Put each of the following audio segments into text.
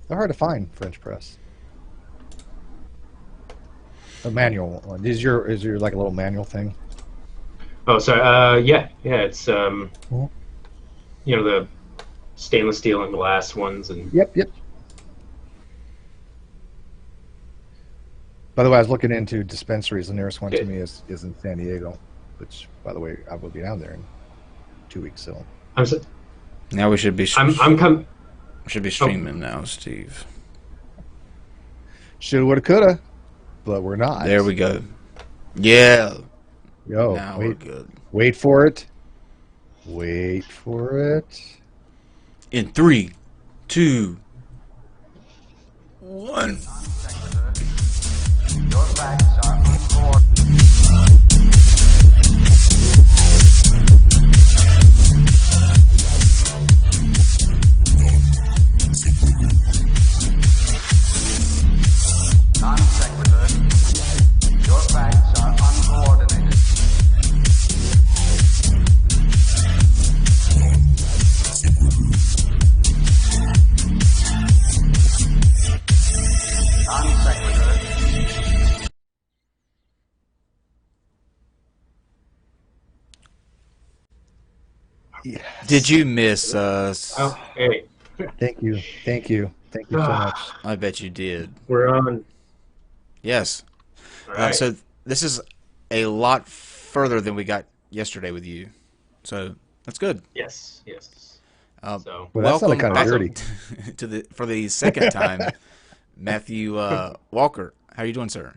They're hard to find, French press. A manual one. Is your like a little manual thing? Oh, sorry. Yeah, yeah. It's Mhm. the stainless steel and glass ones, and Yep, yep. By the way, I was looking into dispensaries. The nearest one to it, me is in San Diego, which, by the way, I will be down there in 2 weeks. So I'm Now we should be I'm come. Oh, streaming now, Steve. shoulda, woulda, coulda, but we're There not. we go. Yeah. Yo, Now we're wait, good. wait for it. Wait for it. In three, two, one. Your facts are uncoordinated. Non-sequitur. Your facts are uncoordinated. Non-sequitur. Did Yes. you miss us? oh, hey. Thank you. Thank you. Thank you so much. I bet you did. We're on. Yes. All right. So this is a lot further than we got yesterday with you. So that's good. Yes, yes. Uh, So Well, that sounded welcome kind of back awesome. dirty. to the for the second time, Matthew Walker. How are you doing, sir?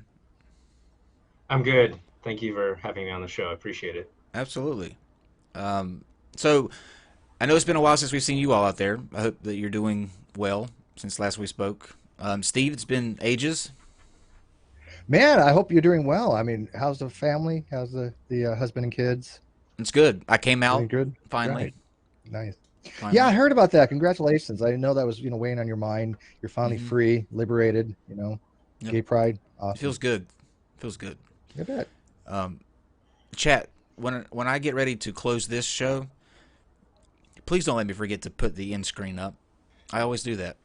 I'm good. Thank you for having me on the show. I appreciate it. Absolutely. So I know it's been a while since we've seen you all out there. I hope that you're doing well since last we spoke. Steve, it's been ages. Man, I hope you're doing well. I mean, how's the family? How's the husband and kids? It's good. I came out Doing good? finally. Right. Nice. Yeah, I Finally. heard about that. Congratulations. I didn't know that was, weighing on your mind. You're finally Hmm. free, liberated, Yep. gay pride. It feels Awesome. good. Feels good. I bet. Um, Chat. When I get ready to close this show, please don't let me forget to put the end screen up. I always do that,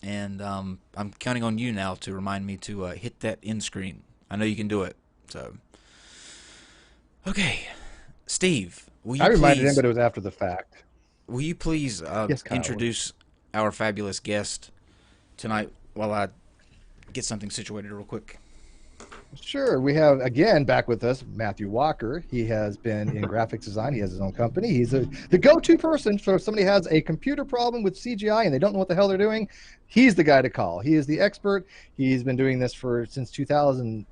and I'm counting on you now to remind me to hit that end screen. I know you can do it. So, okay, Steve, I reminded him, but it was after the fact. will you please Yes, Kyle. introduce our fabulous guest tonight while I get something situated real quick? Sure. We have, again, back with us, Matthew Walker. He has been in graphics design. He has his own company. He's the go-to person. So if somebody has a computer problem with CGI and they don't know what the hell they're doing, he's the guy to call. He is the expert. He's been doing this since 2000.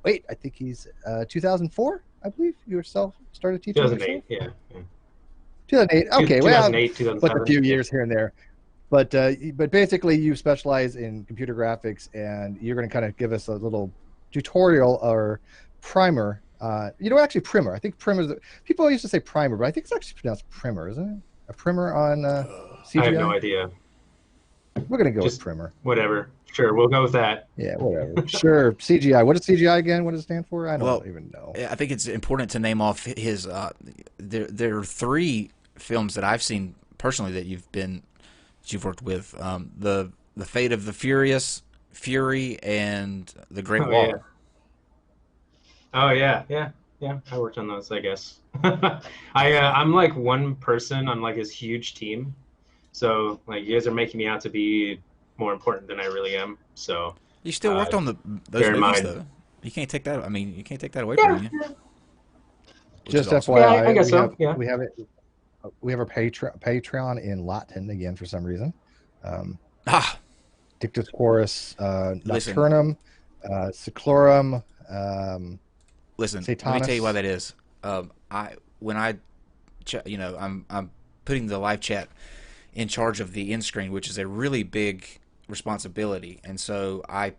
Wait, I think he's 2004, I believe. You yourself started teaching yourself? 2008. Yeah. 2008. Okay, well, 2008, what's a 2007. few Yeah. years here and there. But basically, you specialize in computer graphics, and you're going to kind of give us a little tutorial or primer. Actually, primer. I think primer. People used to say primer, but I think it's actually pronounced primer, isn't it? A primer on I have no CGI. idea. We're going to go with Just primer. whatever. Sure, we'll go with that. Yeah, whatever. Sure. CGI. What is CGI again? What does it stand for? I don't Well, even know. I think it's important to name off his. There are three films that I've seen personally that you've worked with. The Fate of the Furious, Fury, and The Great Oh yeah. Wall. Oh yeah. Yeah. Yeah. I worked on those, I guess. I'm like one person on like this huge team, so like you guys are making me out to be more important than I really am. So You still uh, worked on those bear in movies mind. though. You can't take that. I mean, you can't take that away Yeah. from you, which is Just awesome. Yeah. I FYI, guess we so. have Yeah. we have it. We have our Patreon in Latin again for some reason. Um, Ah, Dictus Chorus listen, Nocturnum, Seclorum, listen. Let me tell you why Satanus. that is. I when I, I'm putting the live chat in charge of the end screen, which is a really big responsibility, and so I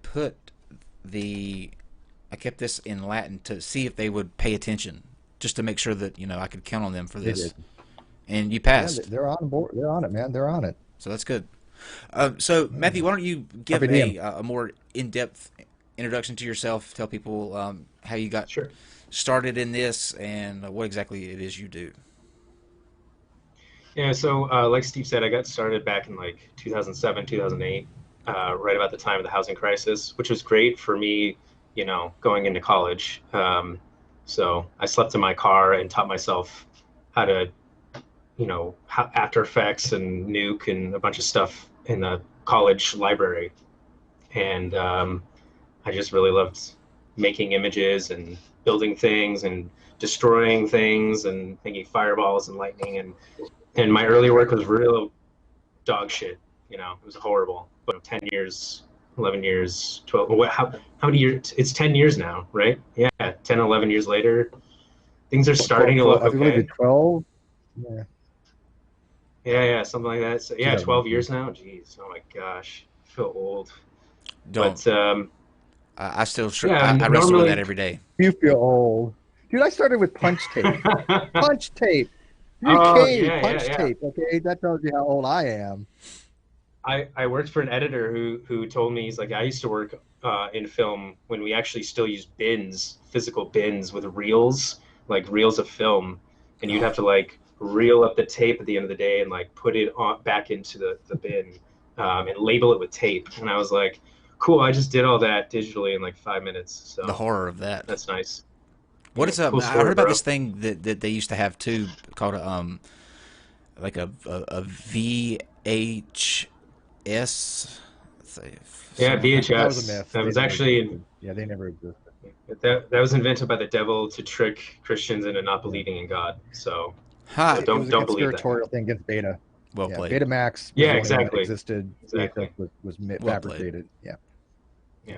kept this in Latin to see if they would pay attention, just to make sure that I could count on them for They this. did. And you Yeah, passed, they're on board. They're on it, man. They're on it. so that's good. So Yeah. Matthew, why don't you give Carpe diem. a more in-depth introduction to yourself? Tell people how you got Sure. started in this and what exactly it is you do. Yeah. So like Steve said, I got started back in like 2007, 2008. right about the time of the housing crisis, which was great for me, you know, going into college. So I slept in my car and taught myself how to, you know, After Effects and Nuke and a bunch of stuff in the college library. And I just really loved making images and building things and destroying things and making fireballs and lightning. And my early work was real dog shit. You know, it was horrible. But 10 years, 11 years, 12. How many years? It's 10 years now, right? Yeah, 10, 11 years later, things are starting to look I believe okay. it's 12. Yeah. Yeah, something like that. So, yeah, 12 years 2018. now. Jeez, oh my gosh, I feel old. Don't. But I still yeah, I wrestle with that normally. every day. You feel old. Dude, I started with punch tape. Punch tape. Oh UK yeah, punch yeah. tape. Okay, that tells you how old I am. I worked for an editor who told me, he's like, I used to work in film when we actually still use bins, physical bins with reels, like reels of film, and you'd have to like reel up the tape at the end of the day and like put it back into the bin and label it with tape. And I was like, cool, I just did all that digitally in like 5 minutes. So The horror of that. that's nice. What Yeah, is cool I story, heard about bro. this thing that they used to have too, called a like a VHS. Let's see, Yeah, That was a VHS. myth. That They was never actually existed. Yeah, they never existed. that was invented by the devil to trick Christians into not believing in God. So ha. It was a don't believe that guy. conspiratorial thing against Beta. Well Yeah, played. Betamax was Yeah, the only one that exactly. existed. Exactly. VHS was Well played. fabricated. Yeah. Yeah.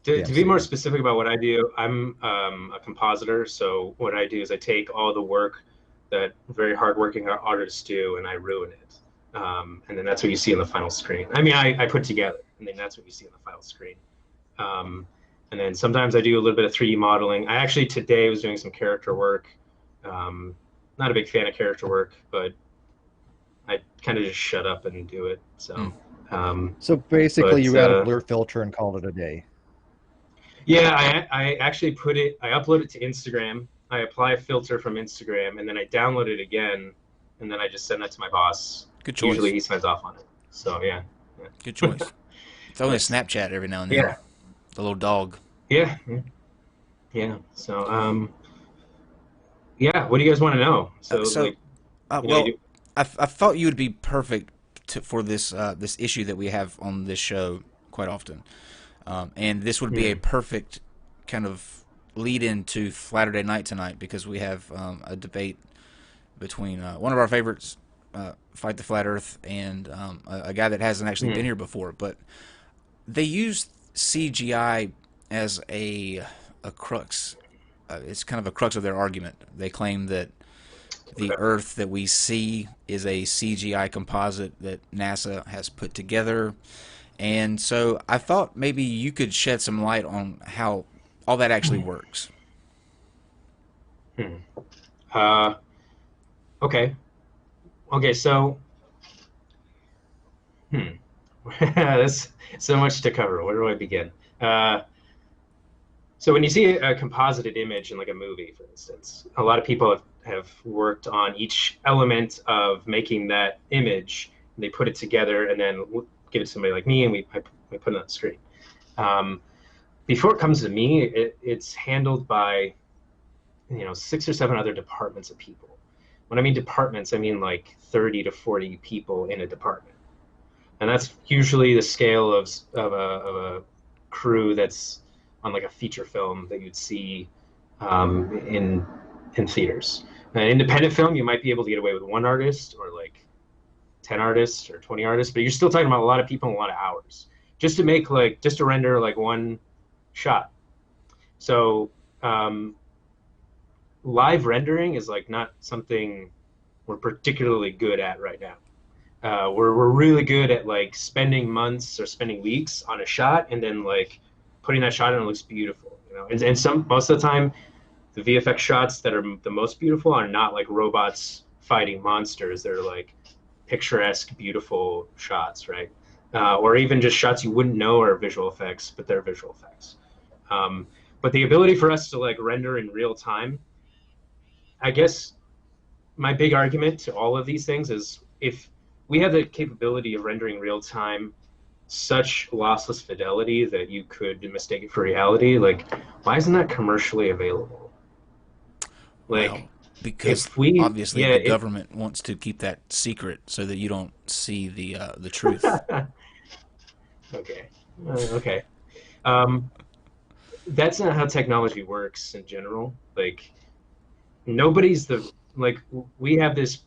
Yeah, To be more so- specific about what I do, I'm a compositor. So what I do is I take all the work that very hardworking artists do and I ruin it. And then that's what you see on the final screen. I mean, I put together, and then that's what you see on the final screen. And then sometimes I do a little bit of 3D modeling. I actually today was doing some character work. Not a big fan of character work, but I kind of just shut up and do it. So, So basically, But, you add a blur filter and call it a day. yeah, I actually I upload it to Instagram. I apply a filter from Instagram, and then I download it again, and then I just send that to my boss. Good choice. Usually he signs off on it. So yeah. Good choice. It's only a Snapchat every now and then. Yeah. The little dog. Yeah. So yeah. What do you guys want to know? So like, you know, well, I thought you would be perfect for this this issue that we have on this show quite often, and this would be a perfect kind of lead into Flatter Night tonight, because we have a debate between one of our favorites, Fight the Flat Earth, and a guy that hasn't actually been here before. But they use CGI as a crux. It's kind of a crux of their argument. They claim that the Earth that we see is a CGI composite that NASA has put together. And so I thought maybe you could shed some light on how all that actually works. Okay, so there's so much to cover. Where do I begin? So when you see a composited image in like a movie, for instance, a lot of people have worked on each element of making that image. And they put it together and then give it to somebody like me, and we put it on the screen. Before it comes to me, it's handled by 6 or 7 other departments of people. When I mean departments, I mean like 30 to 40 people in a department, and that's usually the scale of a crew that's on like a feature film that you'd see in theaters. An independent film, you might be able to get away with 1 artist or like 10 artists or 20 artists, but you're still talking about a lot of people and a lot of hours just to render like 1 shot. So live rendering is like not something we're particularly good at right now. We're really good at like spending months or spending weeks on a shot and then like putting that shot in, it looks beautiful, and most of the time the VFX shots that are the most beautiful are not like robots fighting monsters. They're like picturesque, beautiful shots, right? Or even just shots you wouldn't know are visual effects, but they're visual effects. But the ability for us to like render in real time, I guess my big argument to all of these things is if we have the capability of rendering real time such lossless fidelity that you could mistake it for reality. Like, why isn't that commercially available? Like, Well, because if we, obviously yeah, the if, government wants to keep that secret so that you don't see the truth. okay, okay. Um, that's not how technology works in general. Like, nobody's the, like, we have this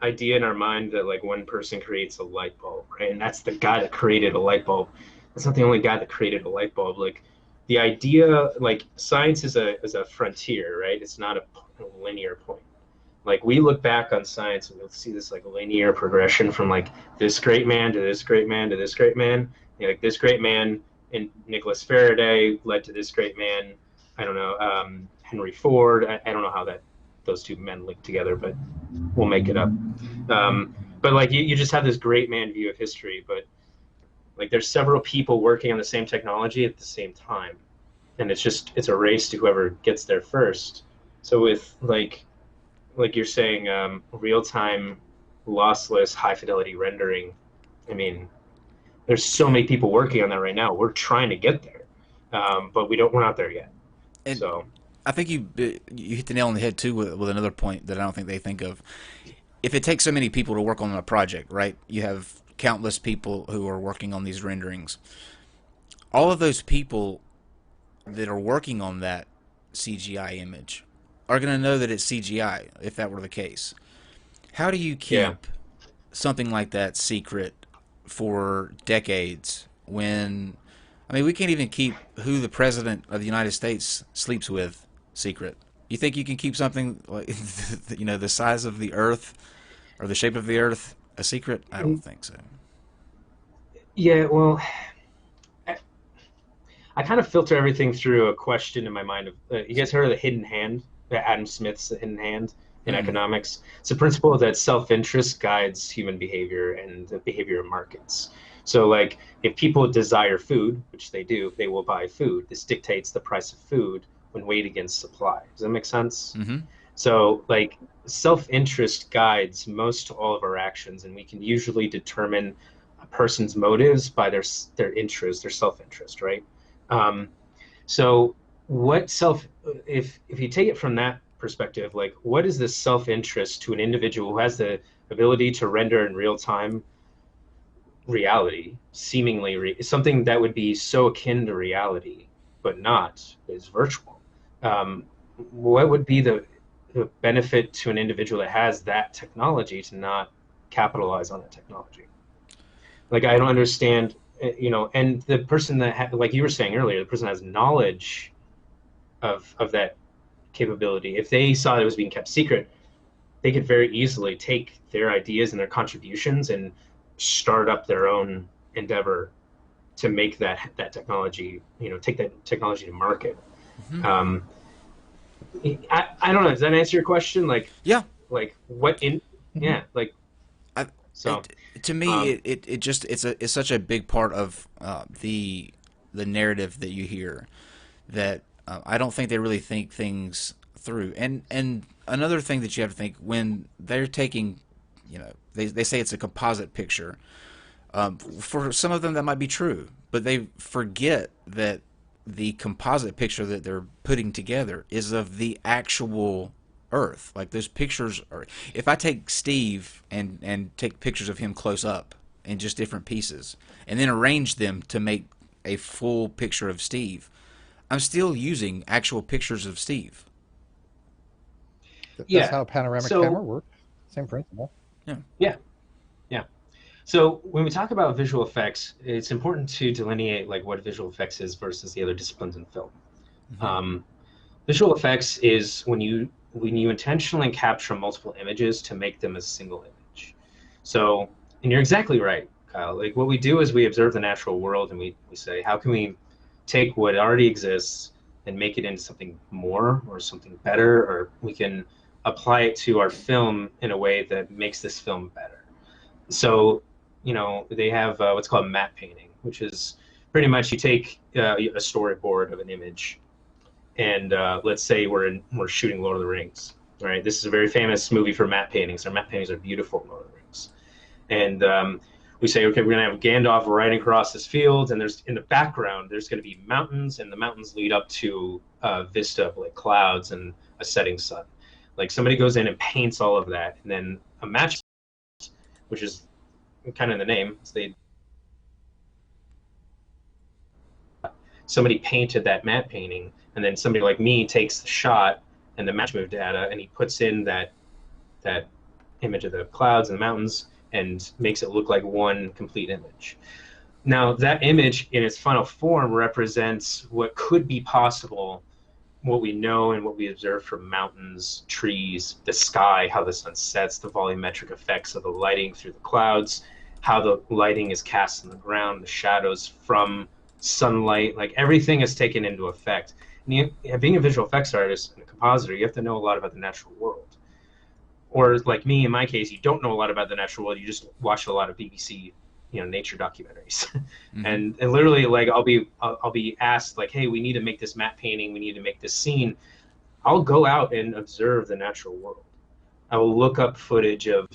idea in our mind that like one person creates a light bulb, right? And that's the guy that created a light bulb. That's not the only guy that created a light bulb. Like, the idea, like, science is a frontier, right? It's not a linear point. Like, we look back on science and we'll see this like linear progression from like this great man to this great man to this great man. You know, like, this great man and Nicholas Faraday led to this great man. I don't know, Henry Ford. I don't know how that those two men link together, but we'll make it up. But like, you just have this great man view of history, but like, there's several people working on the same technology at the same time, and it's a race to whoever gets there first. So with like you're saying, real-time, lossless, high-fidelity rendering, I mean, there's so many people working on that right now. We're trying to get there, but we're not there yet. And So I think you hit the nail on the head too with another point that I don't think they think of. If it takes so many people to work on a project, right? You have countless people who are working on these renderings. All of those people that are working on that CGI image are going to know that it's CGI if that were the case. How do you keep something like that secret for decades when, I mean, we can't even keep who the president of the United States sleeps with secret? You think you can keep something like, you know, the size of the Earth or the shape of the Earth a secret? I don't think so. yeah, well, I kind of filter everything through a question in my mind of, you guys heard of the hidden hand? Adam Smith's hidden hand in economics. It's a principle that self-interest guides human behavior and the behavior of markets. So like, if people desire food, which they do, they will buy food. This dictates the price of food when weighed against supply. Does that make sense? Mm-hmm. So like, self-interest guides most all of our actions, and we can usually determine a person's motives by their interest, their self-interest, right? So what if you take it from that perspective, like, what is the self-interest to an individual who has the ability to render in real time reality, seemingly something that would be so akin to reality, but not, is virtual? What would be the benefit to an individual that has that technology to not capitalize on that technology? Like, I don't understand, you know, and the person that like you were saying earlier, the person has knowledge of that capability. If they saw it was being kept secret, they could very easily take their ideas and their contributions and start up their own endeavor to make that technology, you know, take that technology to market. Mm-hmm. I don't know. Does that answer your question? Like, Yeah. like what in? Yeah. Like, so to me, it just it's such a big part of the narrative that you hear that I don't think they really think things through. And another thing that you have to think when they're taking, you know, they say it's a composite picture. For some of them that might be true, but they forget that the composite picture that they're putting together is of the actual Earth. Like, those pictures are, if I take Steve and take pictures of him close up in just different pieces and then arrange them to make a full picture of Steve, I'm still using actual pictures of Steve. That's how a panoramic camera works. Same principle. Yeah. So when we talk about visual effects, it's important to delineate like what visual effects is versus the other disciplines in film. Mm-hmm. Visual effects is when you intentionally capture multiple images to make them a single image. So, and you're exactly right, Kyle. Like, what we do is we observe the natural world and we say, how can we take what already exists and make it into something more or something better, or we can apply it to our film in a way that makes this film better. So, you know, they have what's called matte painting, which is pretty much you take a storyboard of an image, and let's say we're shooting Lord of the Rings. All right, this is a very famous movie for matte paintings. Our matte paintings are beautiful in Lord of the Rings, and we say, okay, we're going to have Gandalf riding across this field, and there's in the background there's going to be mountains, and the mountains lead up to a vista of like clouds and a setting sun. Like somebody goes in and paints all of that, and then a match, which is kind of in the name, somebody painted that matte painting, and then somebody like me takes the shot and the match move data, and he puts in that image of the clouds and the mountains and makes it look like one complete image. Now that image in its final form represents what could be possible, what we know and what we observe from mountains, trees, the sky, how the sun sets, the volumetric effects of the lighting through the clouds, how the lighting is cast on the ground, the shadows from sunlight, like everything is taken into effect. And being a visual effects artist and a compositor, you have to know a lot about the natural world. Or like me, in my case, you don't know a lot about the natural world. You just watch a lot of BBC, nature documentaries. Mm-hmm. and literally, like I'll be asked, like, hey, we need to make this matte painting. We need to make this scene. I'll go out and observe the natural world. I will look up footage of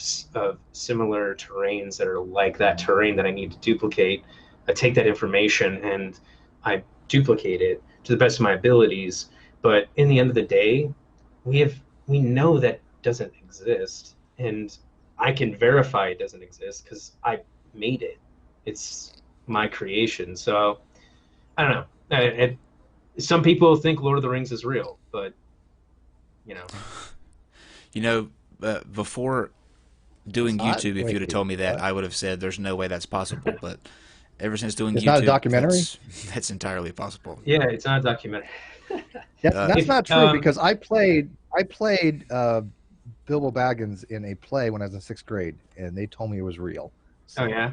similar terrains that are like that terrain that I need to duplicate. I take that information and I duplicate it to the best of my abilities. But in the end of the day, we know that doesn't exist, and I can verify it doesn't exist because I made it. It's my creation. So I don't know. Some people think Lord of the Rings is real, but before doing YouTube, if Wait, you'd have told me that, what? I would have said there's no way that's possible. But ever since doing It's YouTube, not a documentary? That's entirely possible. Yeah, it's not a documentary. That's not true, because I played Bilbo Baggins in a play when I was in 6th grade, and they told me it was real. So, Oh yeah.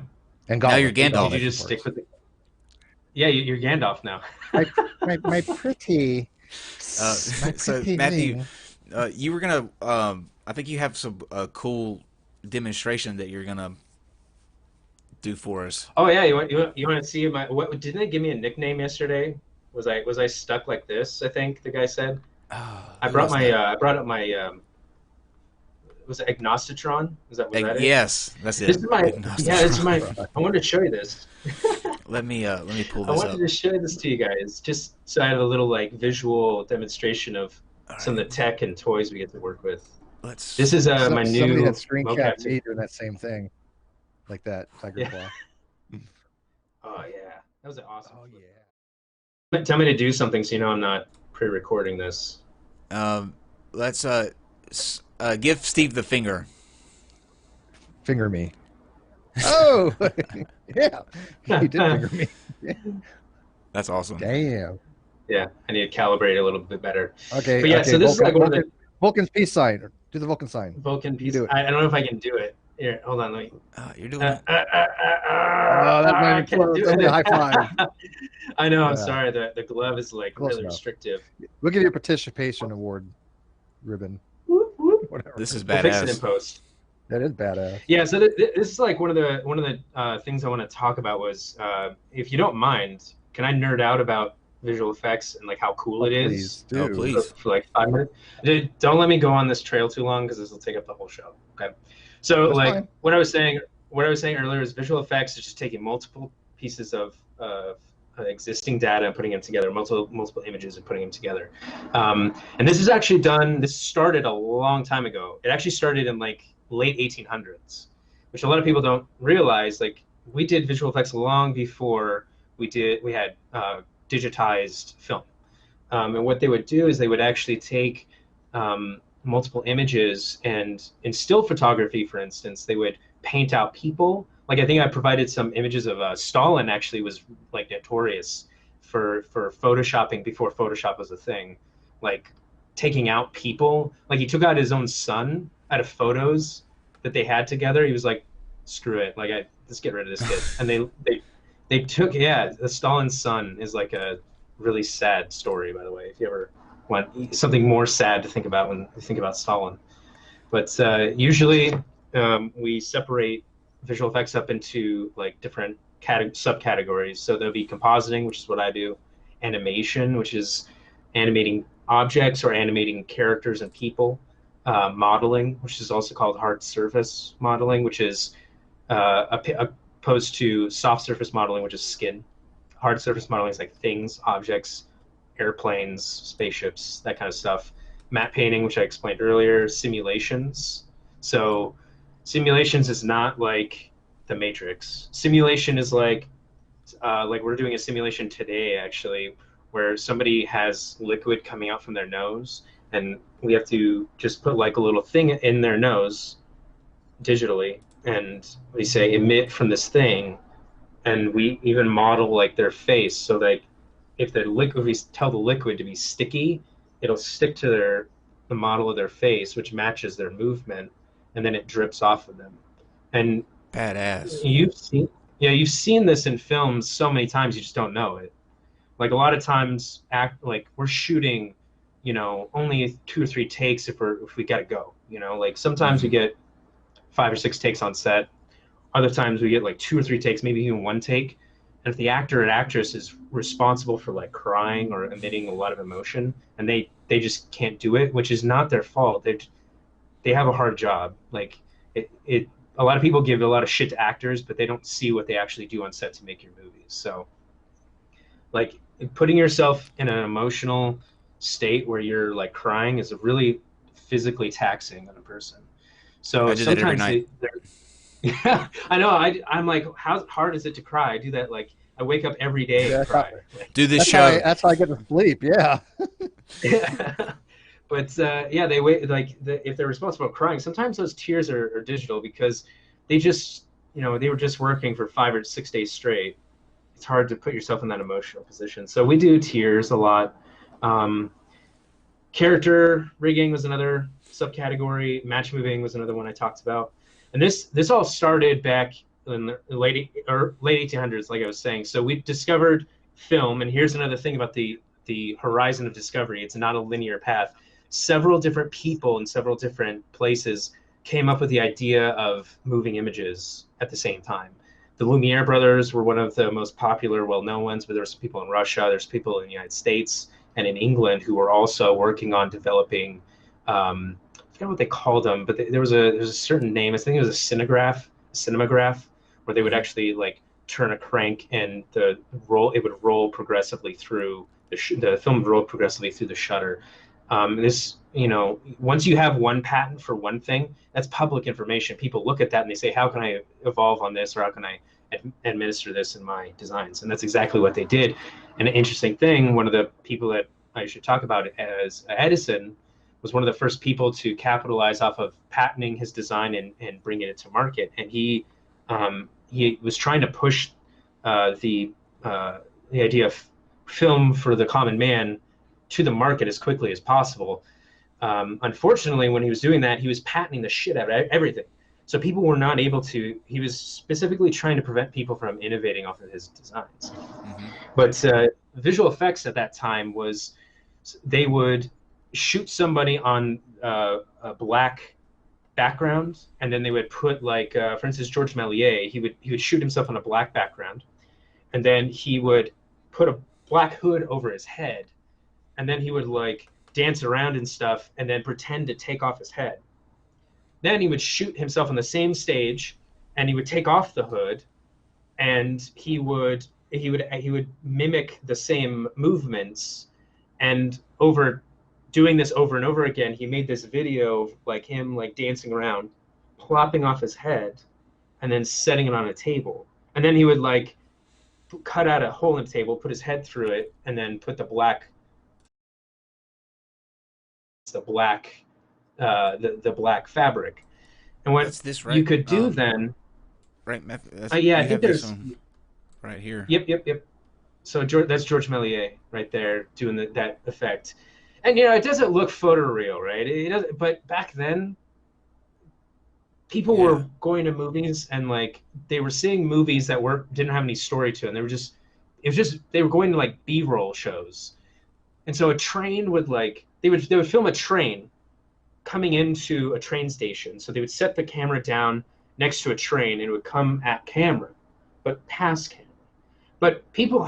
And now you're Gollum. Gandalf. Did you just stick with it? Yeah, you're Gandalf now. my pretty. So Matthew, you were gonna. I think you have some cool demonstration that you're gonna do for us. Oh yeah, you want to see what? Didn't they give me a nickname yesterday? Was I stuck like this? I think the guy said. I brought up my. Was it Agnostitron? Was that it? Yes, that's it. This is my. I wanted to show you this. Let me pull I this wanted up. to show this to you guys, just so I have a little like visual demonstration of some of the tech and toys we get to work with. This is my new. Somebody had screen mocap capped me doing that same thing, like that tiger claw. Oh yeah, that was an awesome. Oh yeah. Tell me to do something so I'm not pre-recording this. Let's give Steve the finger. Finger me. Oh, yeah. He did finger me. That's awesome. Damn. Yeah, I need to calibrate it a little bit better. Okay. But yeah, okay, so this is like one of the Vulcan's peace sign. Do the Vulcan sign. Vulcan piece. Do it. I don't know if I can do it. Here, hold on. Let me. You're doing it. That might be a high five. I know. I'm sorry. The glove is like Close really enough. restrictive. We'll give you a participation award ribbon. Whoop, whoop. Whatever. This is We'll fix it in badass. post. That is badass. Yeah. So this is like one of the things I want to talk about was, if you don't mind, can I nerd out about visual effects and like how cool it is? Please do. Oh, please. For like 5 minutes. Don't let me go on this trail too long because this will take up the whole show. Okay. So That's like fine. what I was saying earlier is visual effects is just taking multiple pieces of existing data and putting them together, multiple images and putting them together. And this is actually done. This started a long time ago. It actually started in like late 1800s, which a lot of people don't realize. Like we did visual effects long before we had digitized film. And what they would do is they would actually take multiple images, and in still photography, for instance, they would paint out people. Like I think I provided some images of Stalin actually was like notorious for photoshopping before Photoshop was a thing. Like taking out people. Like he took out his own son out of photos that they had together. He was like, screw it. Like let's get rid of this kid. And they took, the Stalin's son is like a really sad story, by the way, if you ever want something more sad to think about when you think about Stalin. But usually we separate visual effects up into like different subcategories. So there'll be compositing, which is what I do, animation, which is animating objects or animating characters and people, modeling, which is also called hard surface modeling, which is opposed to soft surface modeling, which is skin. Hard surface modeling is like things, objects, airplanes, spaceships, that kind of stuff. Matte painting, which I explained earlier, simulations. So simulations is not like the Matrix. Simulation is like we're doing a simulation today, actually, where somebody has liquid coming out from their nose, and we have to just put like a little thing in their nose digitally, and we say emit from this thing, and we even model like their face, so like if the liquid, we tell the liquid to be sticky, it'll stick to the model of their face, which matches their movement, and then it drips off of them. And Badass. you've seen this in films so many times, you just don't know it. Like a lot of times, like we're shooting, only 2 or 3 takes if we gotta go. Like sometimes we get 5 or 6 takes on set. Other times we get like 2 or 3 takes, maybe even 1 take. And if the actor and actress is responsible for like crying or emitting a lot of emotion, and they just can't do it, which is not their fault. They have a hard job. Like a lot of people give a lot of shit to actors, but they don't see what they actually do on set to make your movies. So like putting yourself in an emotional state where you're like crying is really physically taxing on a person. So I do that every sometimes night. yeah, I know. I'm like, how hard is it to cry? I do that. Like, I wake up every day and cry. Do this That's show. that's how I get to sleep. Yeah. Yeah. But yeah, they wait. Like, if they're responsible for crying, sometimes those tears are digital because they just, they were just working for 5 or 6 days straight. It's hard to put yourself in that emotional position. So we do tears a lot. Character rigging was another subcategory. Match moving was another one I talked about. And this all started back in the late 1800s, like I was saying. So we discovered film, and here's another thing about the horizon of discovery. It's not a linear path. Several different people in several different places came up with the idea of moving images at the same time. The Lumiere brothers were one of the most popular, well-known ones, but there's people in Russia, there's people in the United States and in England who were also working on developing, I forget what they called them, but there was a certain name. I think it was a cinematograph, where they would actually like turn a crank and it would roll progressively through the film would roll progressively through the shutter. Once you have one patent for one thing, that's public information. People look at that and they say, how can I evolve on this, or how can I administer this in my designs? And that's exactly what they did. And an interesting thing, one of the people that I should talk about as Edison was one of the first people to capitalize off of patenting his design and bringing it to market. And he was trying to push the idea of film for the common man to the market as quickly as possible. Unfortunately, when he was doing that, he was patenting the shit out of everything. So people were not able to, he was specifically trying to prevent people from innovating off of his designs. Mm-hmm. But visual effects at that time was, they would shoot somebody on a black background, and then they would put like, for instance, George Méliès, he would shoot himself on a black background, and then he would put a black hood over his head, and then he would like dance around and stuff, and then pretend to take off his head. Then he would shoot himself on the same stage, and he would take off the hood, and he would mimic the same movements, and doing this over and over again, he made this video of like him like dancing around, plopping off his head, and then setting it on a table. And then he would like cut out a hole in the table, put his head through it, and then put the black fabric. And what this, right? you could do then, right? I think there's right here. Yep. So that's George Méliès right there doing that effect. And it doesn't look photoreal, right? It doesn't. But back then, people were going to movies, and like they were seeing movies that didn't have any story to it. And they were going to like B-roll shows. And so a train would like they would film a train coming into a train station. So they would set the camera down next to a train, and it would come at camera, but past camera. But people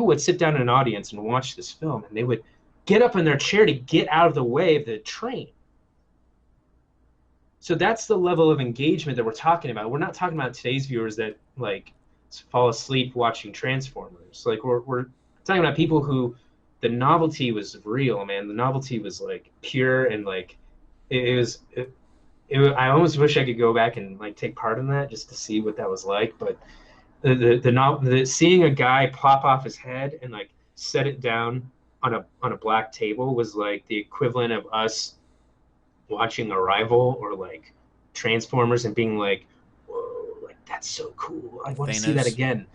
would sit down in an audience and watch this film, and they would get up in their chair to get out of the way of the train. So that's the level of engagement that we're talking about. We're not talking about today's viewers that like fall asleep watching Transformers. Like we're talking about people who the novelty was real, man. The novelty was like pure and like it was. I almost wish I could go back and like take part in that just to see what that was like. But seeing a guy plop off his head and like set it down on a black table was like the equivalent of us watching Arrival or like Transformers and being like, whoa, like that's so cool. I want to see that Thanos again.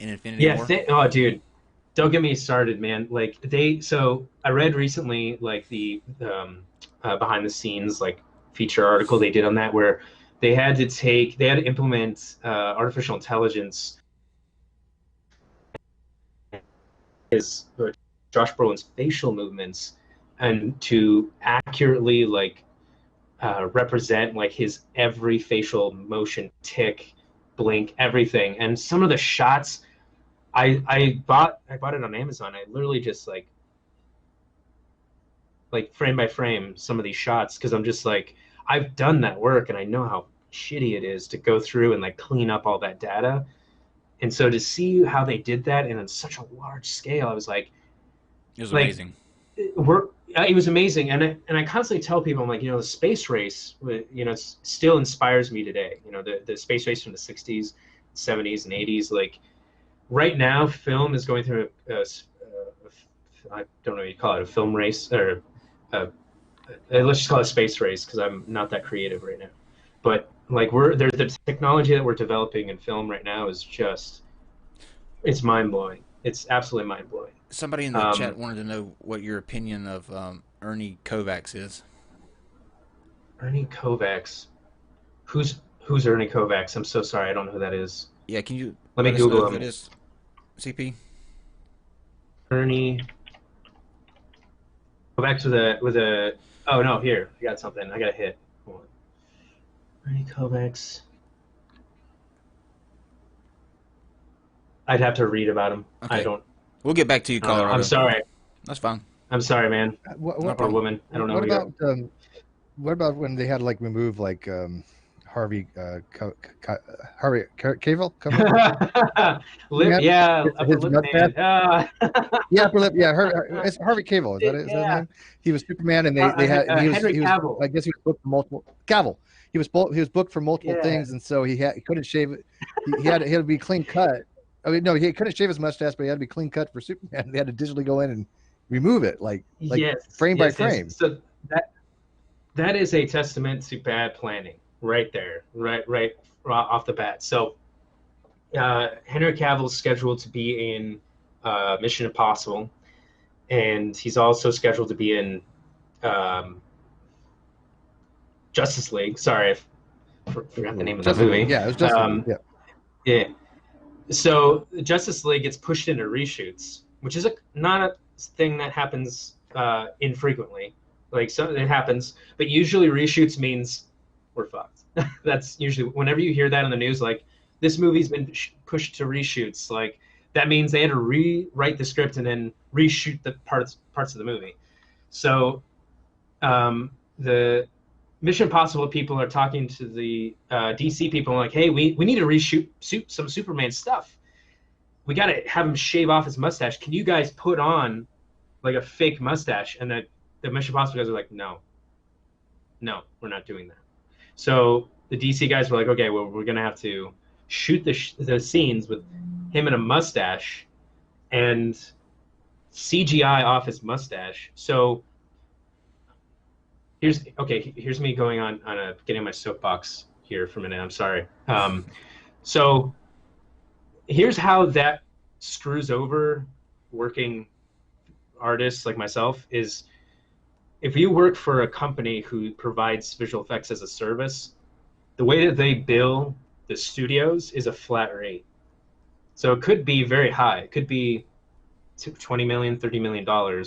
in Infinity War. Oh, dude, don't get me started, man. Like so I read recently like the behind the scenes like feature article they did on that where they had to implement artificial intelligence is Josh Brolin's facial movements and to accurately like represent like his every facial motion, tick, blink, everything. And some of the shots I bought it on Amazon. I literally just like frame by frame some of these shots because I'm just like I've done that work and I know how shitty it is to go through and like clean up all that data. And so to see how they did that and on such a large scale, I was like, It was like, amazing. it was amazing. And I constantly tell people, I'm like, you know, the space race, you know, still inspires me today. You know, the space race from the 60s, 70s, and 80s. Like right now, film is going through I don't know what you call it, a film race or let's just call it a space race because I'm not that creative right now. But like there's the technology that we're developing in film right now is just, it's mind blowing. It's absolutely mind blowing. Somebody in the chat wanted to know what your opinion of Ernie Kovacs is. Ernie Kovacs. Who's Ernie Kovacs? I'm so sorry, I don't know who that is. Yeah, can you let me us know Google who him? it is? CP. Ernie. Go back to with a. Oh no, here I got something. I got a hit. Hold on. Ernie Kovacs. I'd have to read about him. Okay. I don't. We'll get back to you, Colorado. I'm sorry. That's fine. I'm sorry, man. What Or woman. I don't know. What about when they had to like remove like Harvey Harvey Cavill? Yeah, his upper lip mustache? man. Yeah, upper lip. Yeah, it's Harvey Cavill. Is that his name? He was Superman, and they had Henry Cavill. I guess he was booked for multiple Cavill. He was booked for multiple things, and so he couldn't shave it. He had to be clean cut. I mean, no, he couldn't shave his mustache, but he had to be clean cut for Superman. They had to digitally go in and remove it, like frame by frame. So that is a testament to bad planning, right there, right off the bat. So Henry Cavill is scheduled to be in Mission Impossible, and he's also scheduled to be in Justice League. Sorry, I forgot the name of that movie. Yeah, it was Justice League. Yeah. So Justice League gets pushed into reshoots, which is not a thing that happens infrequently. Like it happens, but usually reshoots means we're fucked. That's usually whenever you hear that in the news, like this movie's been pushed to reshoots. Like that means they had to rewrite the script and then reshoot the parts of the movie. So the Mission Impossible people are talking to the DC people like, hey, we need to reshoot some Superman stuff. We got to have him shave off his mustache. Can you guys put on like a fake mustache? And the Mission Impossible guys are like, no, we're not doing that. So the DC guys were like, okay, well, we're going to have to shoot the scenes with him in a mustache and CGI off his mustache. So here's me going on getting my soapbox here for a minute. I'm sorry. So here's how that screws over working artists like myself is if you work for a company who provides visual effects as a service, the way that they bill the studios is a flat rate. So it could be very high. It could be $20 million, $30 million,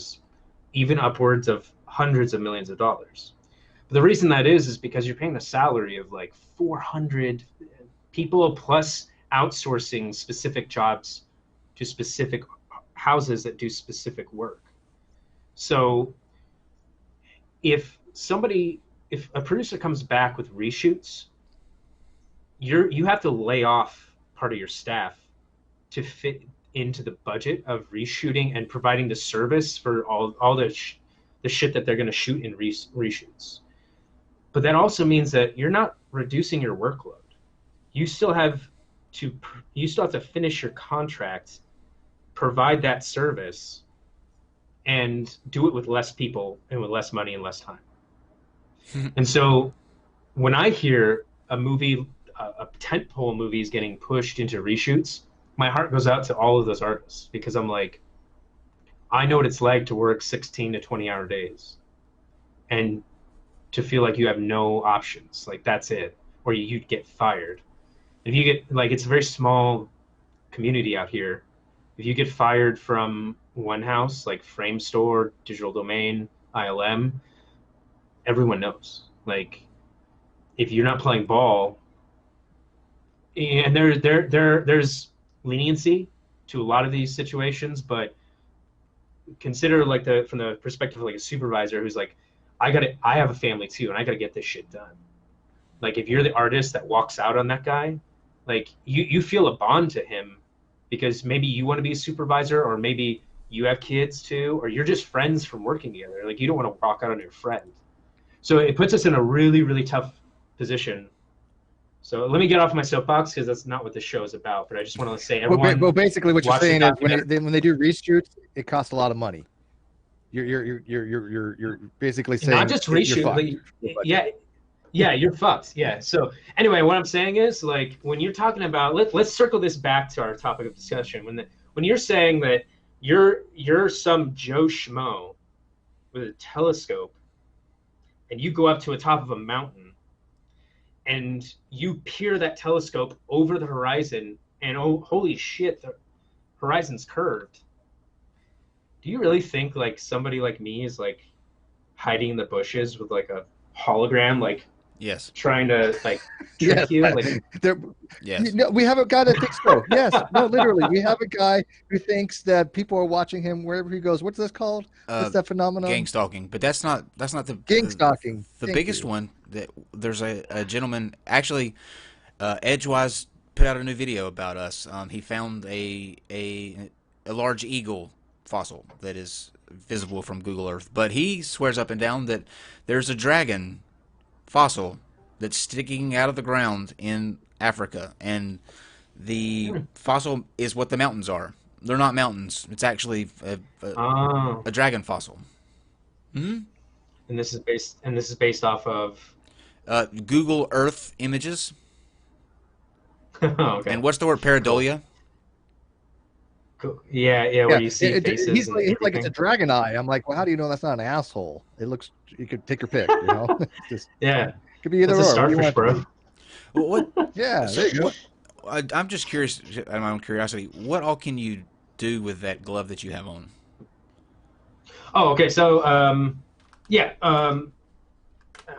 even upwards of hundreds of millions of dollars. But the reason that is because you're paying the salary of like 400 people plus outsourcing specific jobs to specific houses that do specific work. So if somebody if a producer comes back with reshoots, you have to lay off part of your staff to fit into the budget of reshooting and providing the service for all the shit that they're going to shoot in reshoots. But that also means that you're not reducing your workload. You still have to finish your contract, provide that service, and do it with less people and with less money and less time. And so when I hear a movie, a tentpole movie is getting pushed into reshoots, my heart goes out to all of those artists, because I'm like, I know what it's like to work 16 to 20-hour days and to feel like you have no options, like that's it, or you'd get fired. If you get, like, it's a very small community out here. If you get fired from one house, like Frame Store, Digital Domain, ILM, everyone knows. Like, if you're not playing ball, and there's leniency to a lot of these situations, but consider, like, from the perspective of like a supervisor who's like, I have a family too, and I gotta get this shit done. Like, if you're the artist that walks out on that guy, like, you feel a bond to him, because maybe you want to be a supervisor, or maybe you have kids too, or you're just friends from working together. Like, you don't want to walk out on your friend. So it puts us in a really, really tough position. So let me get off my soapbox, because that's not what this show is about. But I just want to say, everyone. Well, basically, what you're watch the saying is documentary. when they do reshoots, it costs a lot of money. You're basically saying Not just reshoot, yeah, you're fucked. Yeah. So anyway, what I'm saying is, like, when you're talking about, let's circle this back to our topic of discussion. When you're saying that you're some Joe Schmo with a telescope, and you go up to the top of a mountain, and you peer that telescope over the horizon, and oh, holy shit, the horizon's curved. Do you really think, like, somebody like me is, like, hiding in the bushes with, like, a hologram, like, Yes. trying to, like, trick you? Like, Yes. No, we have a guy that thinks so. Yes, no, literally, we have a guy who thinks that people are watching him wherever he goes. What's this called? What's that phenomenon? Gang stalking, but that's not the Gang stalking. The Thank biggest you. one, that there's a gentleman, actually, Edgewise put out a new video about us. He found a large eagle fossil that is visible from Google Earth, but he swears up and down that there's a dragon fossil that's sticking out of the ground in Africa, and the fossil is what the mountains are. They're not mountains. It's actually a dragon fossil. and this is based off of Google Earth images. okay. And what's the word? Pareidolia? Cool. Yeah, where you see faces. He's and like it's a everything. dragon eye. I'm like, well, how do you know that's not an asshole? It looks. You could take your pick. You know, it's just, Yeah, could be either that's a or. What do you starfish, want it to bro. What? be? Yeah, So there you go. I'm just curious, out of my own curiosity, what all can you do with that glove that you have on? Oh, okay. So, yeah. I'm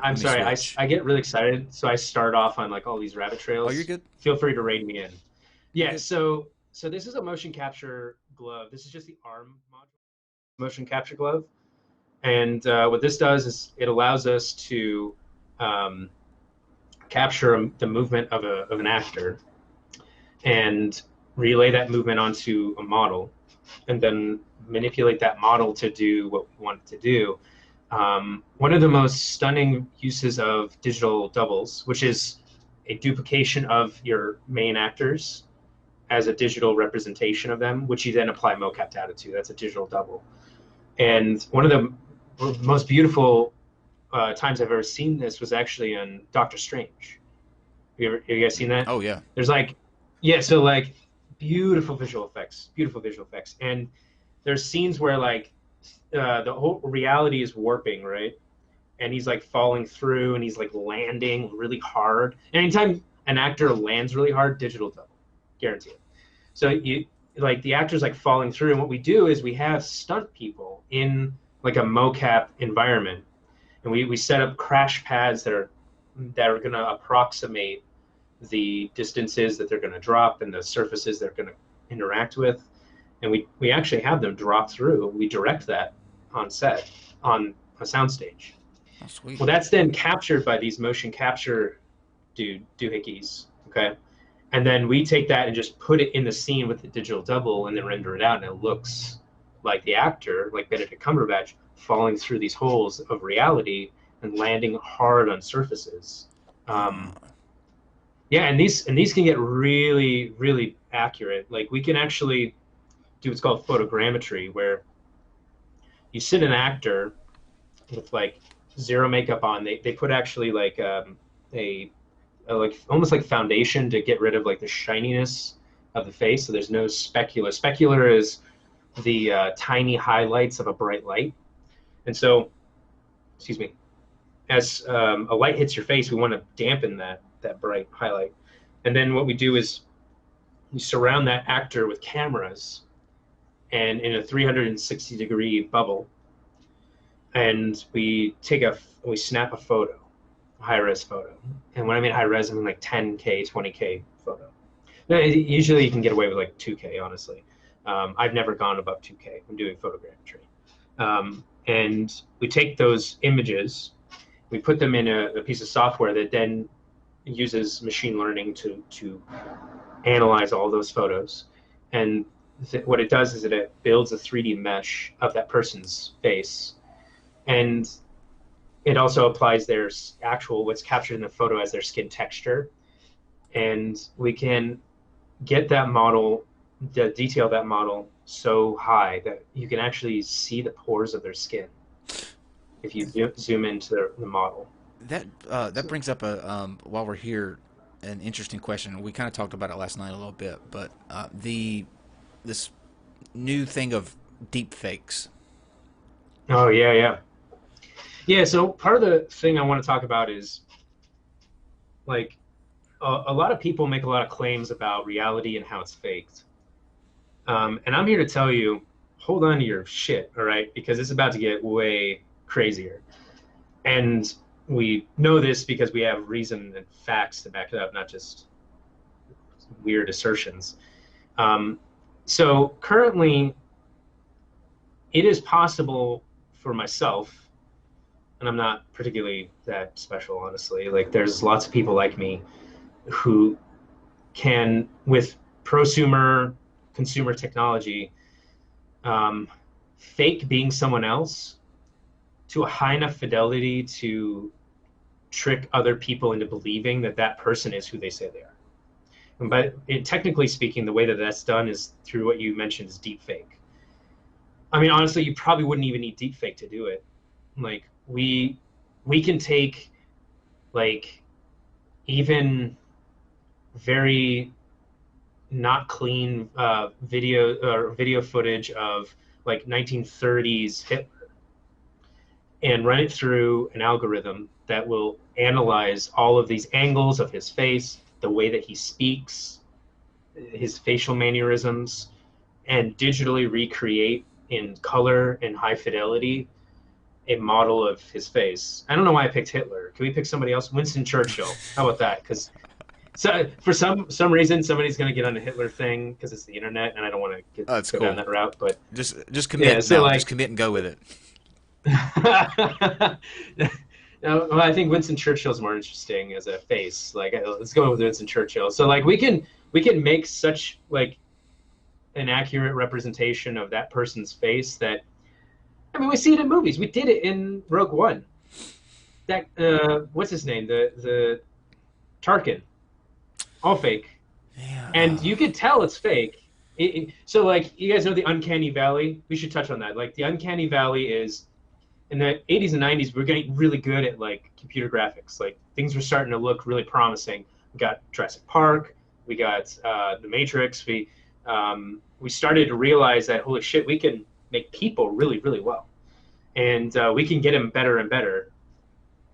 me sorry. switch. I get really excited, so I start off on, like, all these rabbit trails. Oh, you're good. Feel free to rein me in. Yeah. good. So this is a motion capture glove. This is just the arm module motion capture glove, and what this does is it allows us to capture the movement of an actor and relay that movement onto a model, and then manipulate that model to do what we want it to do. One of the most stunning uses of digital doubles, which is a duplication of your main actors as a digital representation of them, which you then apply mocap data to. That's a digital double. And one of the most beautiful times I've ever seen this was actually in Doctor Strange. Have you guys seen that? Oh, yeah. There's, like, yeah, so, like, beautiful visual effects. And there's scenes where, like, the whole reality is warping, right? And he's, like, falling through, and he's, like, landing really hard. And anytime an actor lands really hard, digital double, guaranteed. So you, like, the actor's, like, falling through, and what we do is we have stunt people in, like, a mocap environment, and we set up crash pads that are going to approximate the distances that they're going to drop and the surfaces they're going to interact with, and we actually have them drop through. We direct that on set, on a soundstage. Oh, sweet. Well, that's then captured by these motion capture doohickeys, okay? And then we take that and just put it in the scene with the digital double and then render it out, and it looks like the actor, like Benedict Cumberbatch, falling through these holes of reality and landing hard on surfaces. Yeah, and these can get really, really accurate. Like, we can actually do what's called photogrammetry, where you sit an actor with like zero makeup on. They put actually like a like almost like foundation to get rid of like the shininess of the face. So there's no specular. Specular is the tiny highlights of a bright light. And so, excuse me, as a light hits your face, we want to dampen that bright highlight. And then what we do is we surround that actor with cameras and in a 360-degree bubble. And we snap a photo, a high-res photo. And when I mean high-res, I mean like 10K, 20K photo. Now, usually you can get away with like 2K, honestly. I've never gone above 2K. I'm doing photogrammetry. And we take those images, we put them in a piece of software that then uses machine learning to analyze all those photos. And what it does is it builds a 3D mesh of that person's face. And it also applies their actual, what's captured in the photo as their skin texture. And we can get that model, the detail of that model so high that you can actually see the pores of their skin if you zoom into the model. That brings up while we're here, an interesting question. We kind of talked about it last night a little bit, but this new thing of deep fakes. Oh yeah. So part of the thing I want to talk about is like a lot of people make a lot of claims about reality and how it's faked. And I'm here to tell you, hold on to your shit, all right? Because it's about to get way crazier. And we know this because we have reason and facts to back it up, not just weird assertions. So currently, it is possible for myself, and I'm not particularly that special, honestly. Like, there's lots of people like me who can, with prosumer consumer technology, fake being someone else to a high enough fidelity to trick other people into believing that that person is who they say they are. But technically speaking, the way that that's done is through what you mentioned is deep fake. I mean, honestly, you probably wouldn't even need deep fake to do it. Like, we can take like even very not clean video footage of like 1930s Hitler and run it through an algorithm that will analyze all of these angles of his face, the way that he speaks, his facial mannerisms, and digitally recreate in color and high fidelity a model of his face. I don't know why I picked Hitler. Can we pick somebody else? Winston Churchill. How about that? Because for some reason somebody's going to get on the Hitler thing because it's the internet, and I don't want to go down that route. But just commit. Yeah, so just commit and go with it. No, well, I think Winston Churchill's more interesting as a face. Like, let's go with Winston Churchill. So like we can make such like an accurate representation of that person's face that, I mean, we see it in movies. We did it in Rogue One. That what's his name? The Tarkin. All fake. Yeah. And you could tell it's fake. So like, you guys know the uncanny valley? We should touch on that. Like, the uncanny valley is, in the 80s and 90s, we were getting really good at like computer graphics. Like, things were starting to look really promising. We got Jurassic Park. We got The Matrix. We started to realize that, holy shit, we can make people really, really well. And we can get them better and better.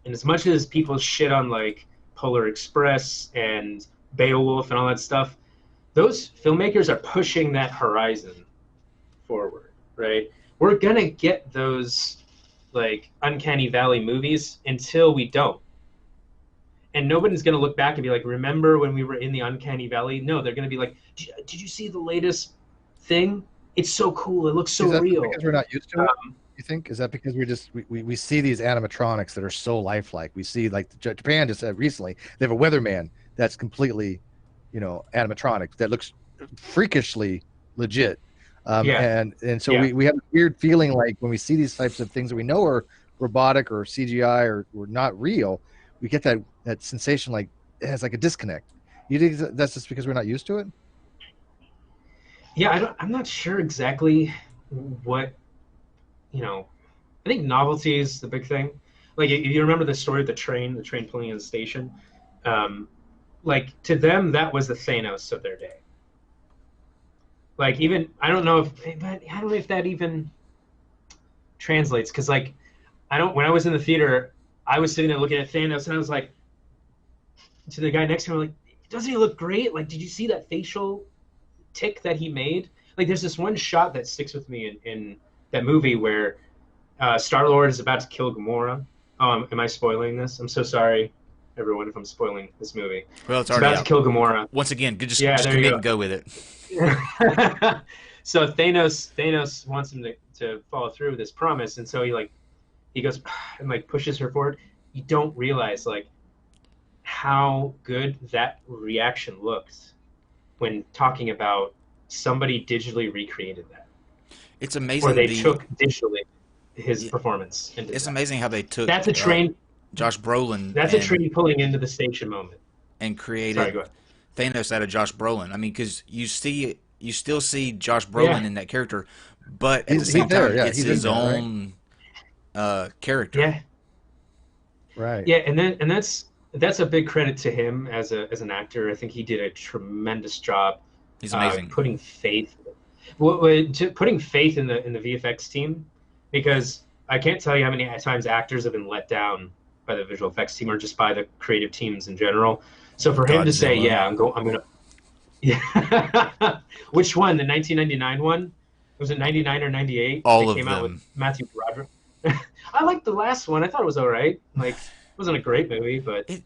And as much as people shit on like Polar Express and Beowulf and all that stuff, those filmmakers are pushing that horizon forward, right? We're going to get those like uncanny valley movies until we don't. And nobody's going to look back and be like, remember when we were in the uncanny valley? No, they're going to be like, did you see the latest thing? It's so cool. It looks so real. Because we're not used to it? You think? Is that because we see these animatronics that are so lifelike? We see, like, Japan just said recently they have a weatherman that's completely, animatronic that looks freakishly legit. Yeah. And so Yeah. we have a weird feeling like when we see these types of things that we know are robotic or CGI or not real, we get that sensation like it has like a disconnect. You think that's just because we're not used to it? Yeah, I'm not sure exactly what, I think novelty is the big thing. Like, if you remember the story of the train pulling in the station, like, to them, that was the Thanos of their day. Like, even, I don't know if that even translates, because, like, when I was in the theater, I was sitting there looking at Thanos, and I was like, to the guy next to me, like, doesn't he look great? Like, did you see that facial tick that he made? Like, there's this one shot that sticks with me in that movie where Star-Lord is about to kill Gamora. Oh, am I spoiling this? I'm so sorry, everyone, if I'm spoiling this movie. Well, it's He's already about out. to kill Gamora. Once again, just Yeah, there you commit go. and go with it. So Thanos wants him to follow through with his promise, and so he goes and like pushes her forward. You don't realize like how good that reaction looked when talking about somebody digitally recreated that, It's or amazing. they took digitally his Yeah, performance into it's that. amazing how they took That's a train. Josh Brolin That's a train pulling into the station moment. and Sorry, created go ahead. Thanos out of Josh Brolin. I mean, because you still see Josh Brolin Yeah. in that character, but at the He's same there, time, yeah, it's he's his in there, right? own character. Yeah, Right. yeah, and that's a big credit to him as an actor. I think he did a tremendous job He's amazing. putting faith putting faith in the VFX team, because I can't tell you how many times actors have been let down by the visual effects team or just by the creative teams in general. So for him to say, Godzilla. "Yeah, I'm gonna," yeah, which one? The 1999 one? Was it 99 or 98? All That of came out with them. Matthew Broderick. I liked the last one. I thought it was all right. Like, it wasn't a great movie, but It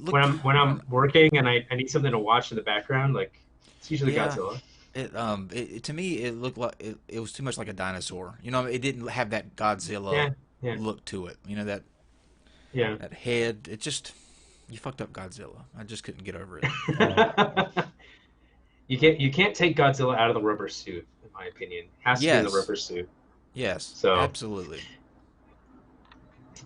when looked I'm working and I need something to watch in the background, like, it's usually yeah. Godzilla. To me it looked like it was too much like a dinosaur. It didn't have that Godzilla Yeah, yeah, look to it. That yeah. that head. It just you fucked up Godzilla. I just couldn't get over it. You can't take Godzilla out of the rubber suit, in my opinion. It has to be in the Yes. rubber suit. Yes, So absolutely.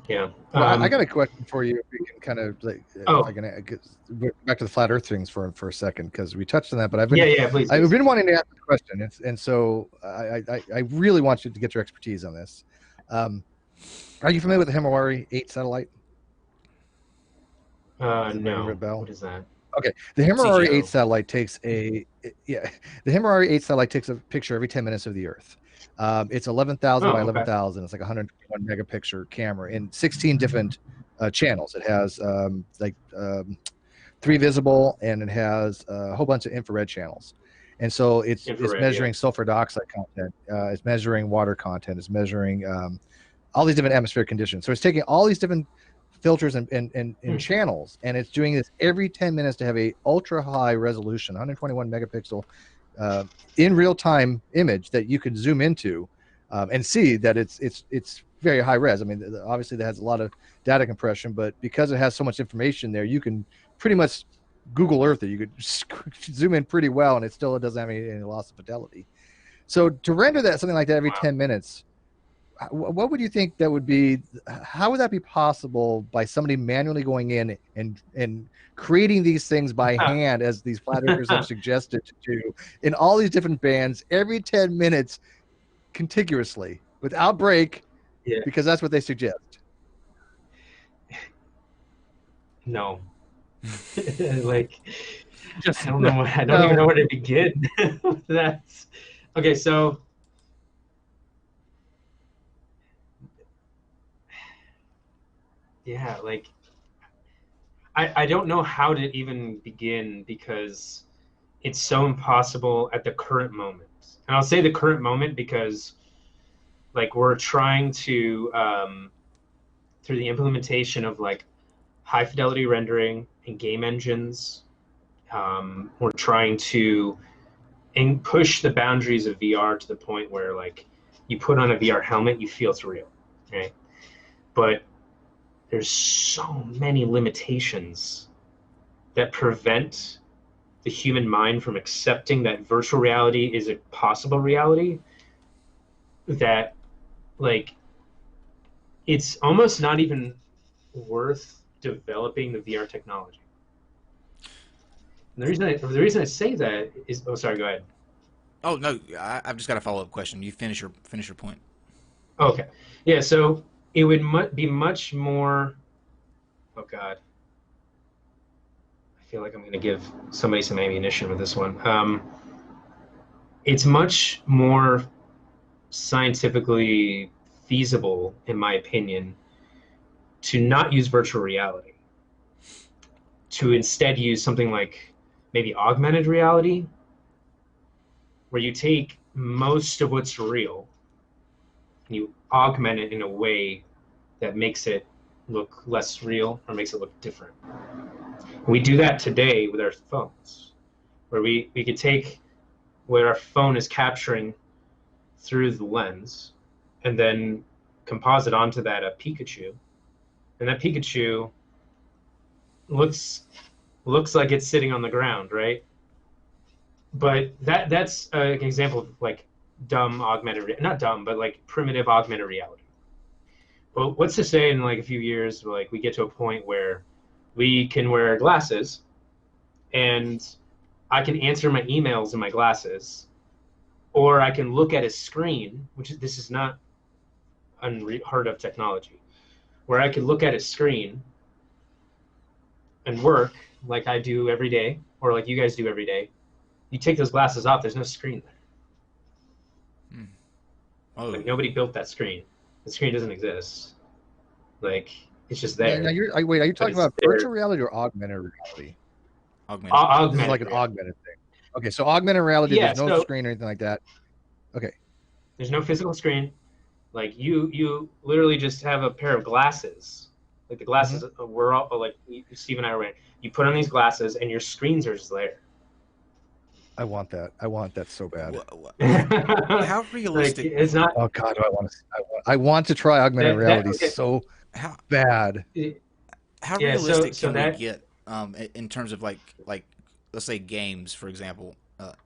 yeah. Well, I got a question for you. If we can kind of like, Oh. if I can get back to the flat Earth things for a second, because we touched on that. But I've Yeah, please. I've been wanting to ask the question, and so I really want you to get your expertise on this. Are you familiar with the Himawari 8 satellite? No. Bell? What is that? Okay, the Himawari CGI. 8 satellite takes the Himawari 8 satellite takes a picture every 10 minutes of the Earth. It's 11,000 by okay. 11,000. It's like 121 megapixel camera in 16 different channels. It has 3 visible, and it has a whole bunch of infrared channels. And so it's measuring sulfur dioxide content. It's measuring water content. It's measuring all these different atmospheric conditions. So it's taking all these different filters and channels, and it's doing this every 10 minutes to have a ultra high resolution 121 megapixel in real time image that you can zoom into and see that it's very high res. I mean, obviously that has a lot of data compression, but because it has so much information there, you can pretty much Google Earth it. You could zoom in pretty well, and it still doesn't have any loss of fidelity. So to render that something like that every 10 minutes, what would you think that would be? How would that be possible by somebody manually going in and creating these things by hand, as these flat earthers have suggested to do, in all these different bands every 10 minutes contiguously without break? Yeah. Because that's what they suggest. No. Like, I don't know. I don't even know where to begin. That's okay. So, yeah, like, I don't know how to even begin, because it's so impossible at the current moment. And I'll say the current moment because, like, we're trying to through the implementation of like high fidelity rendering and game engines, we're trying to push the boundaries of VR to the point where, like, you put on a VR helmet, you feel it's real, right? But there's so many limitations that prevent the human mind from accepting that virtual reality is a possible reality, that like it's almost not even worth developing the VR technology. And the reason I say that is, oh, sorry, go ahead. Oh no, I've just got a follow up question. You finish your point. Okay, yeah. So it would be much more. Oh God, I feel like I'm going to give somebody some ammunition with this one. It's much more scientifically feasible, in my opinion, to not use virtual reality, to instead use something like maybe augmented reality, where you take most of what's real and you augment it in a way that makes it look less real or makes it look different. We do that today with our phones, where we could take what our phone is capturing through the lens and then composite onto that a Pikachu, and that Pikachu looks like it's sitting on the ground, right? But that's an example of like dumb augmented, not dumb, but like primitive augmented reality. But what's to say in like a few years, like we get to a point where we can wear glasses and I can answer my emails in my glasses, or I can look at a screen, this is not unheard of technology, where I can look at a screen and work like I do every day, or like you guys do every day. You take those glasses off, there's no screen there. Oh. Like nobody built that screen. The screen doesn't exist. Like it's just there. Now are you talking about virtual reality or augmented reality? Augmented. This is like an augmented thing. Okay, so augmented reality, Yeah, there's no screen or anything like that. Okay. There's no physical screen. Like you literally just have a pair of glasses. Like the glasses we're all like Steve and I are wearing. You put on these glasses and your screens are just there. I want that. I want that so bad. How realistic? Like, it's not. Oh God, I want to try augmented reality so bad. How realistic can we get in terms of like let's say games, for example?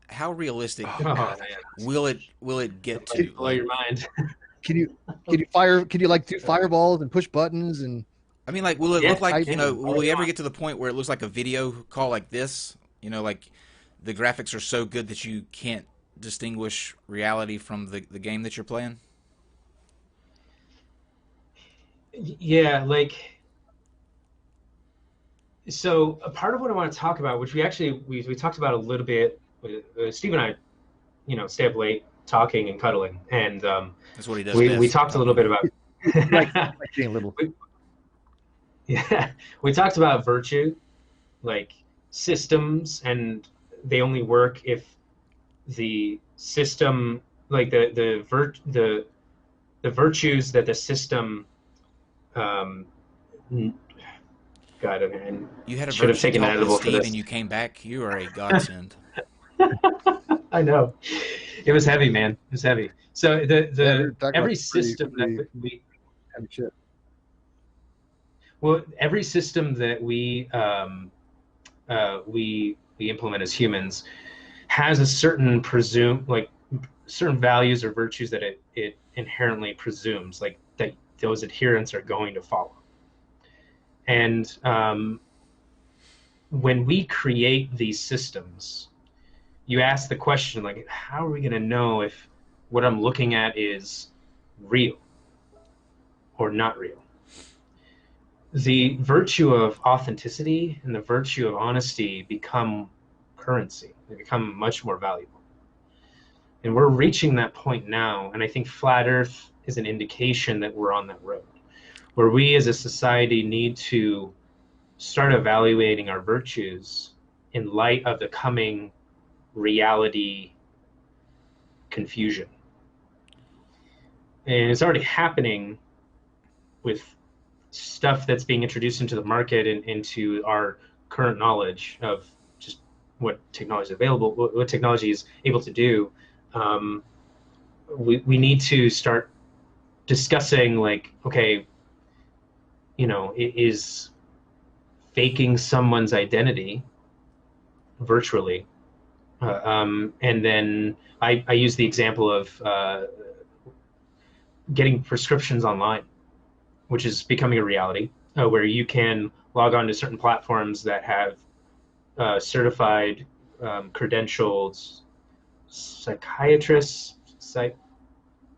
How realistic will it get to? Blow your mind. Can you like do fireballs and push buttons and? I mean, like, will it look like, will we ever get to the point where it looks like a video call like this? You know, like the graphics are so good that you can't distinguish reality from the game that you're playing? Yeah, like, so a part of what I want to talk about, which we talked about a little bit, Steve and I, stay up late talking and cuddling, and that's what he does. We talked a little bit about like being little. Yeah, we talked about virtue, like systems, and they only work if the system, like the virtues that the system. God, man, you had a should have taken an edible for this. And you came back. You are a godsend. I know, it was heavy, man. It was heavy. So every system that we. Well, every system that we implement as humans has a certain certain values or virtues that it inherently presumes, like that those adherents are going to follow. And when we create these systems, you ask the question, like, how are we going to know if what I'm looking at is real or not real? The virtue of authenticity and the virtue of honesty become currency. They become much more valuable. And we're reaching that point now, and I think Flat Earth is an indication that we're on that road, where we as a society need to start evaluating our virtues in light of the coming reality confusion. And it's already happening with stuff that's being introduced into the market and into our current knowledge of just what technology is available, what technology is able to do. we need to start discussing, like, okay, is faking someone's identity virtually. And then I use the example of getting prescriptions online, which is becoming a reality, where you can log on to certain platforms that have certified, credentialed psychiatrists.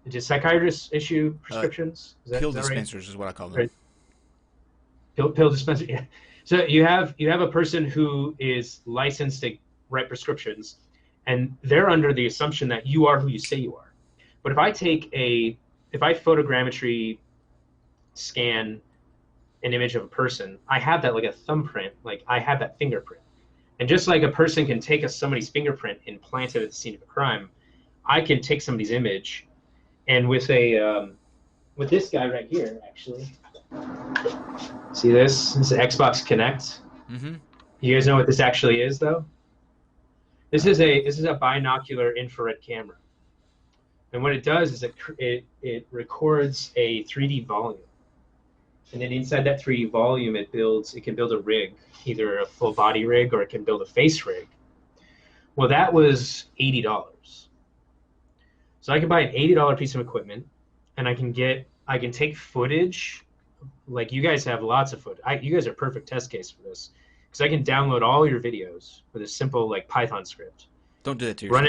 Do psychiatrists issue prescriptions? Pill Is that right? dispensers is what I call them. Right. Pill dispenser. Yeah. So you have a person who is licensed to write prescriptions, and they're under the assumption that you are who you say you are. But if I photogrammetry scan an image of a person, I have that like a thumbprint, like I have that fingerprint. And just like a person can take somebody's fingerprint and plant it at the scene of a crime, I can take somebody's image, and with this guy right here, actually. See this? This is Xbox Connect. Mm-hmm. You guys know what this actually is, though? This is a binocular infrared camera, and what it does is it records a 3D volume, and then inside that 3D volume, it can build a rig, either a full body rig or it can build a face rig. Well, that was $80. So I can buy an $80 piece of equipment, and I can take footage. Like, you guys have lots of footage. You guys are a perfect test case for this, because I can download all your videos with a simple like Python script. Don't do that to yourself.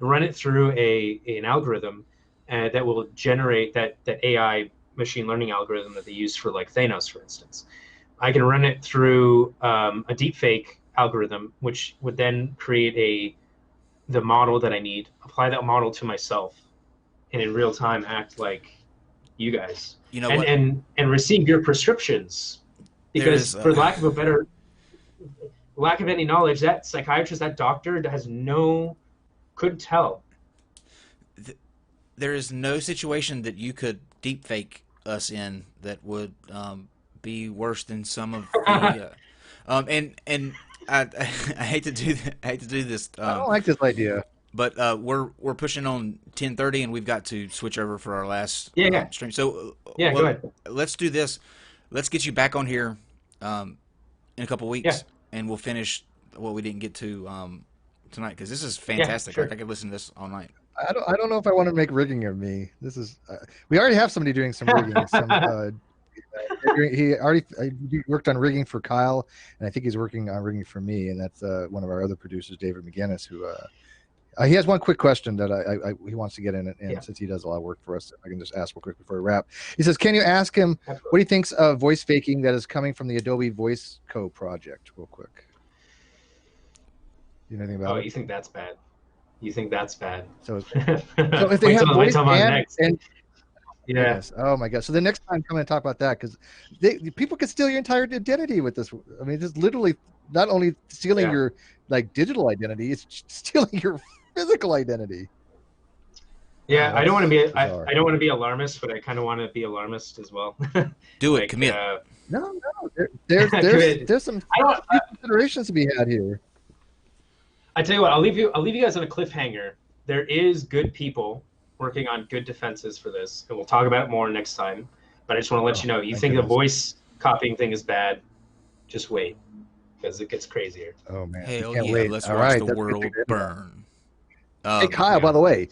Run it through an algorithm that will generate that AI machine learning algorithm that they use for like Thanos, for instance. I can run it through a deepfake algorithm, which would then create the model that I need, apply that model to myself, and in real time act like you guys, and receive your prescriptions, because for lack of any knowledge, that psychiatrist, that doctor couldn't tell. There is no situation that you could deepfake us in that would be worse than some of the and I hate to do this. I don't like this idea. But we're pushing on 10:30, and we've got to switch over for our last stream. So go ahead. Let's do this. Let's get you back on here in a couple weeks, and we'll finish what we didn't get to tonight, because this is fantastic. Sure. I could listen to this all night. I don't know if I want to make rigging of me. This is we already have somebody doing some rigging. He worked on rigging for Kyle, and I think he's working on rigging for me, and that's one of our other producers, David McGinnis, who. He has one quick question that he wants to get in, and since he does a lot of work for us, I can just ask real quick before we wrap. He says, can you ask him what he thinks of voice faking that is coming from the Adobe Voice Co project, real quick? You know anything about it? You think that's bad? So if they have voice and yes. Oh my God. So the next time, come and talk about that, because people can steal your entire identity with this. I mean, just literally not only stealing your like digital identity, it's stealing your physical identity. Yeah, I don't want to be. I don't want to be alarmist, but I kind of want to be alarmist as well. Do it. Commit. No. There's some considerations to be had here. I tell you what, I'll leave you guys on a cliffhanger. There is good people working on good defenses for this, and we'll talk about it more next time. But I just want to let you know, you think the voice copying thing is bad, just wait, because it gets crazier. Oh man, hell can't yeah, wait. let's All watch right, the world burn. Hey Kyle, by the way,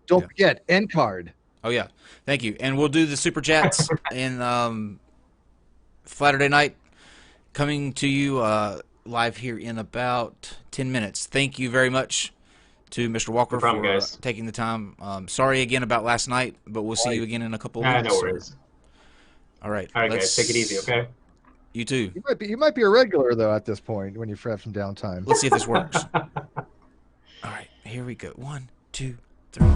don't forget end card. Oh yeah, thank you. And we'll do the super chats in Saturday night, coming to you live here in about 10 minutes. Thank you very much to Mr. Walker for taking the time. Sorry again about last night, but we'll see you again in a couple of weeks. No worries. All right, guys, take it easy, okay? You too. You might be a regular though at this point when you have some downtime. Let's see if this works. All right, here we go. 1, 2, 3.